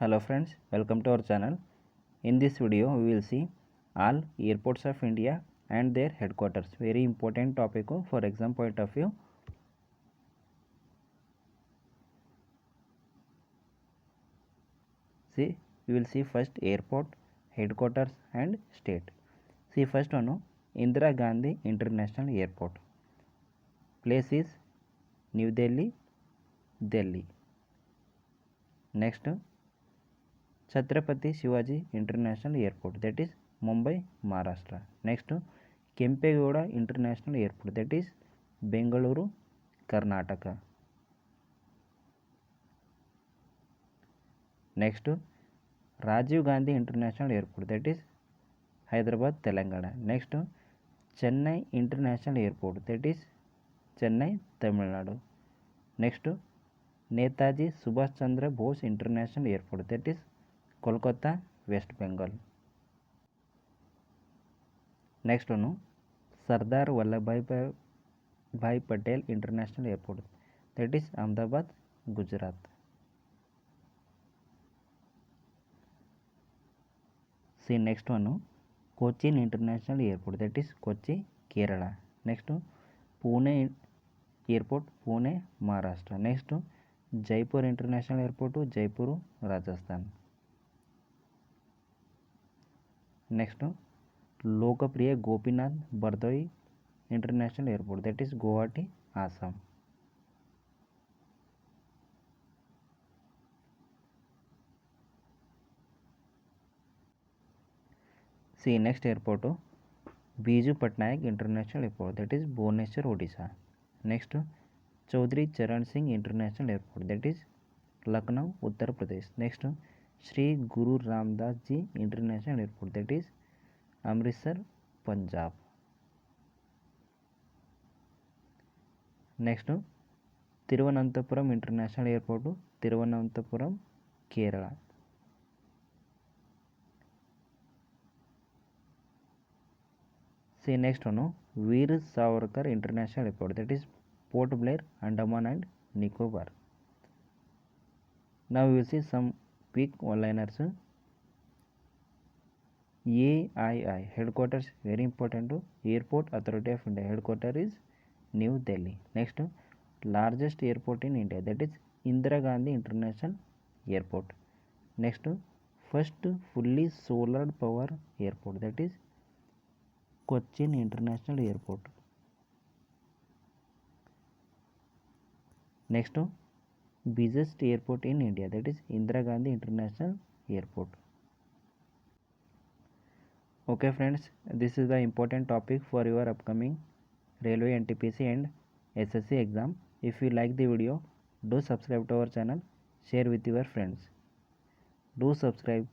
Hello friends, welcome to our channel. In this video we will see all airports of India and their headquarters. Very important topic for exam point of view. See, we will see first airport, headquarters and state. See first one, Indira Gandhi International Airport. Place is New Delhi, Delhi. Next, Chhatrapati Shivaji International Airport, that is Mumbai, Maharashtra. Next, Kempegowda International Airport, that is Bengaluru, Karnataka. Next, Rajiv Gandhi International Airport, that is Hyderabad, Telangana. Next, Chennai International Airport, that is Chennai, Tamil Nadu. Next, Netaji Subhash Chandra Bose International Airport, that is Kolkata, West Bengal. Next one, Sardar Vallabhbhai Patel International Airport, that is Ahmedabad, Gujarat. See next one, Cochin International Airport, that is Kochi, Kerala. Next, Pune Airport, Pune, Maharashtra. Next, Jaipur International Airport, Jaipur, Rajasthan. Next, Lokapriya Gopinath Bardoi International Airport, that is Guwahati, Assam. See next airport, Biju Patnaik International Airport, that is Bhubaneswar, Odisha. Next, Chaudhry Charan Singh International Airport, that is Lucknow, Uttar Pradesh. Next, Sri Guru Ram Das Ji International Airport, that is Amritsar, Punjab. Next, Thiruvananthapuram International Airport, Thiruvananthapuram, Kerala. See next one, Veer Savarkar International Airport, that is Port Blair, Andaman and Nicobar. Now we will see some quick one-liners. AII headquarters, very important, Airport Authority of India, headquarters is New Delhi. Next, largest airport in India, that is Indira Gandhi International Airport. Next, first fully solar power airport, that is Cochin International Airport. Next, busiest airport in India, that is Indira Gandhi International Airport. Okay friends, this is the important topic for your upcoming Railway NTPC and SSC exam. If you like the video, do subscribe to our channel, share with your friends. Do subscribe.